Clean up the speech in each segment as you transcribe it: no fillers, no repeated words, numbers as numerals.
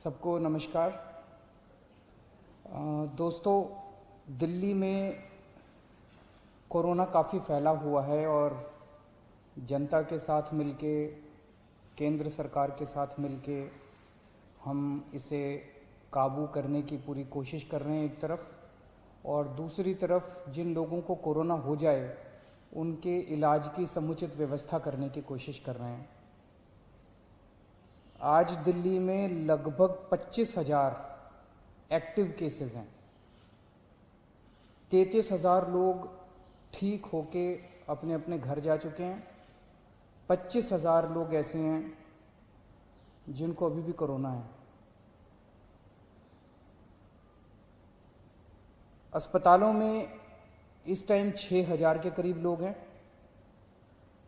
सबको नमस्कार। दोस्तों, दिल्ली में कोरोना काफ़ी फैला हुआ है और जनता के साथ मिलके, केंद्र सरकार के साथ मिलके हम इसे काबू करने की पूरी कोशिश कर रहे हैं एक तरफ, और दूसरी तरफ जिन लोगों को कोरोना हो जाए उनके इलाज की समुचित व्यवस्था करने की कोशिश कर रहे हैं। आज दिल्ली में लगभग 25,000 एक्टिव केसेस हैं। 33,000 लोग ठीक होके अपने अपने घर जा चुके हैं। 25,000 लोग ऐसे हैं जिनको अभी भी कोरोना है। अस्पतालों में इस टाइम 6,000 के करीब लोग हैं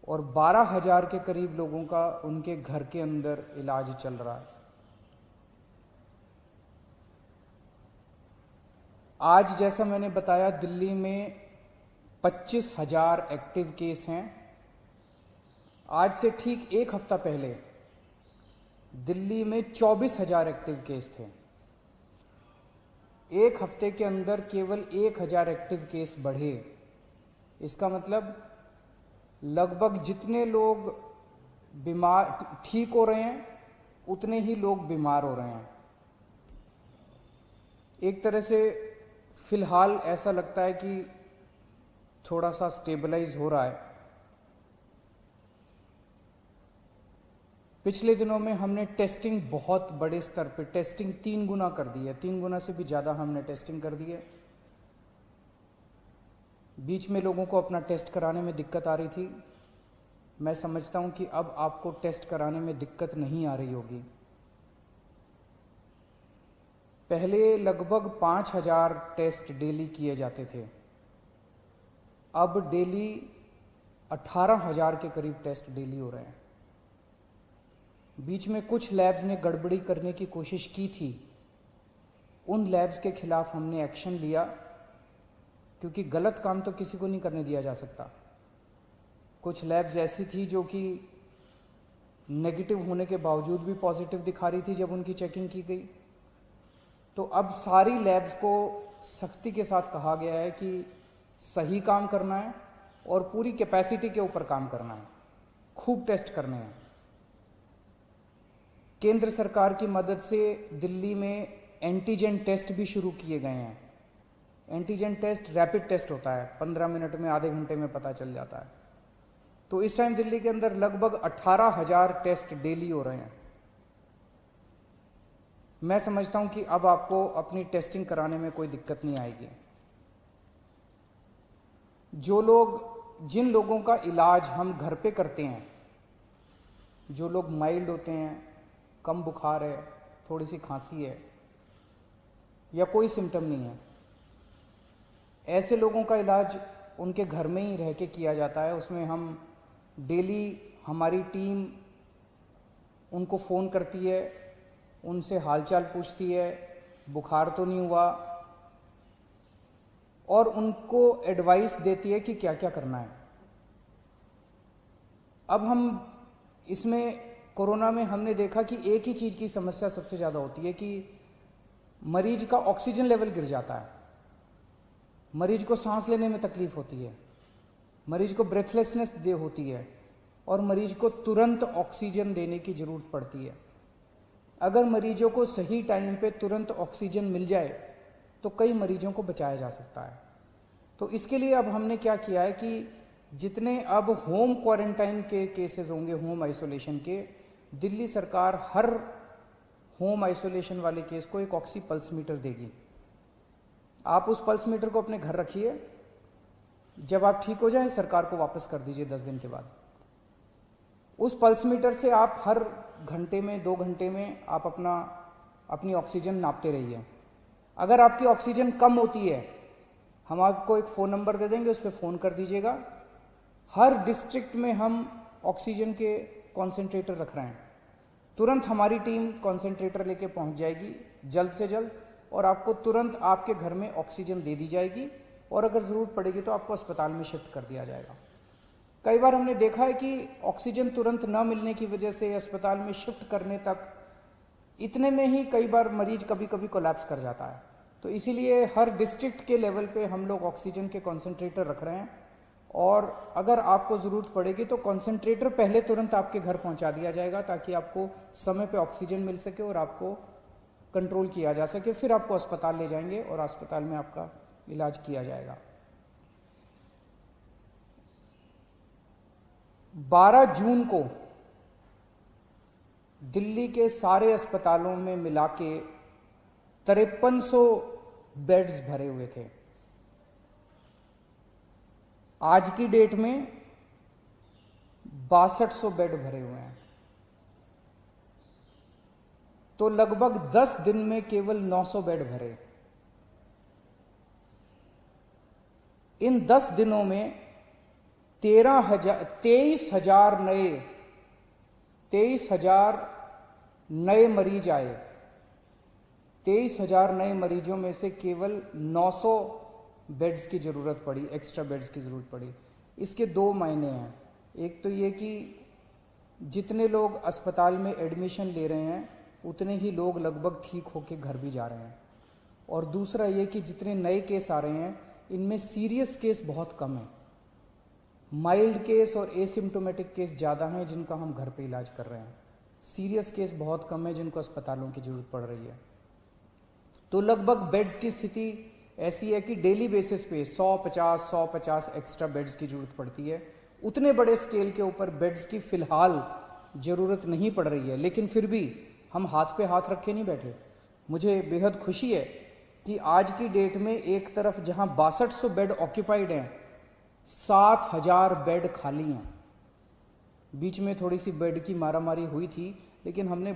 और 12,000 के करीब लोगों का उनके घर के अंदर इलाज चल रहा है। आज जैसा मैंने बताया, दिल्ली में 25,000 एक्टिव केस हैं। आज से ठीक एक हफ्ता पहले दिल्ली में 24,000 एक्टिव केस थे। एक हफ्ते के अंदर केवल 1,000 एक्टिव केस बढ़े। इसका मतलब लगभग जितने लोग बीमार ठीक हो रहे हैं उतने ही लोग बीमार हो रहे हैं। एक तरह से फिलहाल ऐसा लगता है कि थोड़ा सा स्टेबलाइज हो रहा है। पिछले दिनों में हमने टेस्टिंग बहुत बड़े स्तर पर टेस्टिंग 3 गुना कर दी है। 3 गुना से भी ज़्यादा हमने टेस्टिंग कर दी है। बीच में लोगों को अपना टेस्ट कराने में दिक्कत आ रही थी। मैं समझता हूं कि अब आपको टेस्ट कराने में दिक्कत नहीं आ रही होगी। पहले लगभग 5,000 टेस्ट डेली किए जाते थे, अब डेली 18,000 के करीब टेस्ट डेली हो रहे हैं। बीच में कुछ लैब्स ने गड़बड़ी करने की कोशिश की थी। उन लैब्स के खिलाफ हमने एक्शन लिया, क्योंकि गलत काम तो किसी को नहीं करने दिया जा सकता। कुछ लैब्स ऐसी थी जो कि नेगेटिव होने के बावजूद भी पॉजिटिव दिखा रही थी जब उनकी चेकिंग की गई। तो अब सारी लैब्स को सख्ती के साथ कहा गया है कि सही काम करना है और पूरी कैपेसिटी के ऊपर काम करना है, खूब टेस्ट करने हैं। केंद्र सरकार की मदद से दिल्ली में एंटीजन टेस्ट भी शुरू किए गए हैं। एंटीजन टेस्ट रैपिड टेस्ट होता है, 15 मिनट में, आधे घंटे में पता चल जाता है। तो इस टाइम दिल्ली के अंदर लगभग 18,000 टेस्ट डेली हो रहे हैं। मैं समझता हूं कि अब आपको अपनी टेस्टिंग कराने में कोई दिक्कत नहीं आएगी। जिन लोगों का इलाज हम घर पे करते हैं, जो लोग माइल्ड होते हैं, कम बुखार है, थोड़ी सी खांसी है या कोई सिम्टम नहीं है, ऐसे लोगों का इलाज उनके घर में ही रह के किया जाता है। उसमें हम डेली, हमारी टीम उनको फ़ोन करती है, उनसे हालचाल पूछती है, बुखार तो नहीं हुआ, और उनको एडवाइस देती है कि क्या क्या करना है। अब हम इसमें कोरोना में हमने देखा कि एक ही चीज़ की समस्या सबसे ज़्यादा होती है कि मरीज का ऑक्सीजन लेवल गिर जाता है, मरीज को सांस लेने में तकलीफ होती है, मरीज को ब्रेथलेसनेस होती है और मरीज को तुरंत ऑक्सीजन देने की ज़रूरत पड़ती है। अगर मरीजों को सही टाइम पे तुरंत ऑक्सीजन मिल जाए तो कई मरीजों को बचाया जा सकता है। तो इसके लिए अब हमने क्या किया है कि जितने अब होम क्वारंटाइन के केसेस होंगे, होम आइसोलेशन के, दिल्ली सरकार हर होम आइसोलेशन वाले केस को एक ऑक्सी पल्स मीटर देगी। आप उस पल्स मीटर को अपने घर रखिए, जब आप ठीक हो जाएं सरकार को वापस कर दीजिए 10 दिन के बाद। उस पल्स मीटर से आप हर घंटे में, 2 घंटे में आप अपनी ऑक्सीजन नापते रहिए। अगर आपकी ऑक्सीजन कम होती है, हम आपको एक फ़ोन नंबर दे देंगे, उस पर फ़ोन कर दीजिएगा। हर डिस्ट्रिक्ट में हम ऑक्सीजन के कॉन्सेंट्रेटर रख रहे हैं। तुरंत हमारी टीम कॉन्सेंट्रेटर लेके पहुंच जाएगी जल्द से जल्द, और आपको तुरंत आपके घर में ऑक्सीजन दे दी जाएगी, और अगर ज़रूरत पड़ेगी तो आपको अस्पताल में शिफ्ट कर दिया जाएगा। कई बार हमने देखा है कि ऑक्सीजन तुरंत न मिलने की वजह से अस्पताल में शिफ्ट करने तक इतने में ही कई बार मरीज कभी कभी कोलैप्स कर जाता है। तो इसीलिए हर डिस्ट्रिक्ट के लेवल पे हम लोग ऑक्सीजन के कॉन्सेंट्रेटर रख रहे हैं, और अगर आपको ज़रूरत पड़ेगी तो कॉन्सेंट्रेटर पहले तुरंत आपके घर पहुंचा दिया जाएगा, ताकि आपको समय पे ऑक्सीजन मिल सके और आपको कंट्रोल किया जा सके। फिर आपको अस्पताल ले जाएंगे और अस्पताल में आपका इलाज किया जाएगा। 12 जून को दिल्ली के सारे अस्पतालों में मिला के 5300 बेड्स भरे हुए थे। आज की डेट में 6200 बेड भरे हुए हैं। तो लगभग 10 दिन में केवल 900 बेड भरे। इन 10 दिनों में 23,000 नए मरीज आए। 23,000 नए मरीजों में से केवल 900 बेड्स की ज़रूरत पड़ी, एक्स्ट्रा बेड्स की ज़रूरत पड़ी। इसके दो मायने हैं। एक तो ये कि जितने लोग अस्पताल में एडमिशन ले रहे हैं उतने ही लोग लगभग ठीक होकर घर भी जा रहे हैं, और दूसरा ये कि जितने नए केस आ रहे हैं इनमें सीरियस केस बहुत कम है। माइल्ड केस और एसिम्टोमेटिक केस ज़्यादा हैं जिनका हम घर पे इलाज कर रहे हैं। सीरियस केस बहुत कम है जिनको अस्पतालों की ज़रूरत पड़ रही है। तो लगभग बेड्स की स्थिति ऐसी है कि डेली बेसिस पे 150 एक्स्ट्रा बेड्स की ज़रूरत पड़ती है। उतने बड़े स्केल के ऊपर बेड्स की फ़िलहाल ज़रूरत नहीं पड़ रही है, लेकिन फिर भी हम हाथ पे हाथ रखे नहीं बैठे। मुझे बेहद खुशी है कि आज की डेट में एक तरफ जहां 6200 बेड ऑक्यूपाइड हैं, 7000 बेड खाली हैं। बीच में थोड़ी सी बेड की मारामारी हुई थी, लेकिन हमने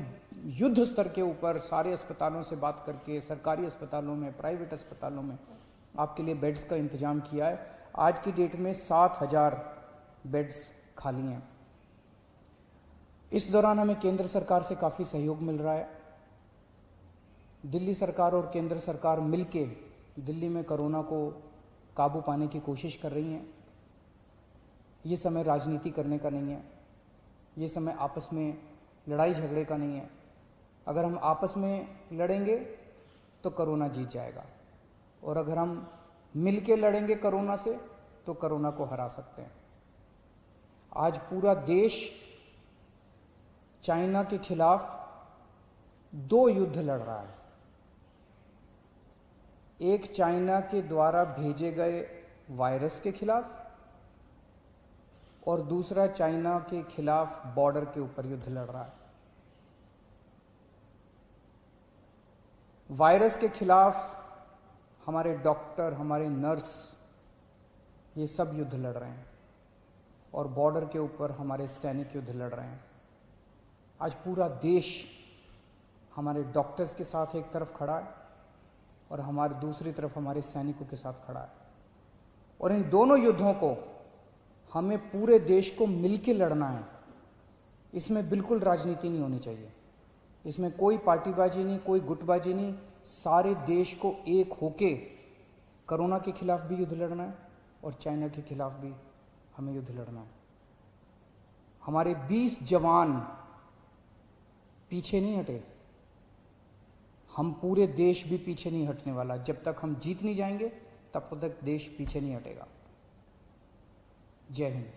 युद्ध स्तर के ऊपर सारे अस्पतालों से बात करके सरकारी अस्पतालों में, प्राइवेट अस्पतालों में आपके लिए बेड्स का इंतजाम किया है। आज की डेट में 7000 बेड्स खाली हैं। इस दौरान हमें केंद्र सरकार से काफ़ी सहयोग मिल रहा है। दिल्ली सरकार और केंद्र सरकार मिलके दिल्ली में कोरोना को काबू पाने की कोशिश कर रही हैं। ये समय राजनीति करने का नहीं है, ये समय आपस में लड़ाई झगड़े का नहीं है। अगर हम आपस में लड़ेंगे तो कोरोना जीत जाएगा, और अगर हम मिल के लड़ेंगे कोरोना से तो कोरोना को हरा सकते हैं। आज पूरा देश चाइना के खिलाफ 2 युद्ध लड़ रहा है। एक चाइना के द्वारा भेजे गए वायरस के खिलाफ, और दूसरा चाइना के खिलाफ बॉर्डर के ऊपर युद्ध लड़ रहा है। वायरस के खिलाफ हमारे डॉक्टर, हमारे नर्स, ये सब युद्ध लड़ रहे हैं, और बॉर्डर के ऊपर हमारे सैनिक युद्ध लड़ रहे हैं। आज पूरा देश हमारे डॉक्टर्स के साथ एक तरफ खड़ा है और हमारे दूसरी तरफ हमारे सैनिकों के साथ खड़ा है, और इन दोनों युद्धों को हमें पूरे देश को मिलकर लड़ना है। इसमें बिल्कुल राजनीति नहीं होनी चाहिए, इसमें कोई पार्टीबाजी नहीं, कोई गुटबाजी नहीं। सारे देश को एक होके कोरोना के खिलाफ भी युद्ध लड़ना है और चाइना के खिलाफ भी हमें युद्ध लड़ना है। हमारे 20 जवान पीछे नहीं हटे, हम पूरे देश भी पीछे नहीं हटने वाला। जब तक हम जीत नहीं जाएंगे तब तक देश पीछे नहीं हटेगा। जय हिंद।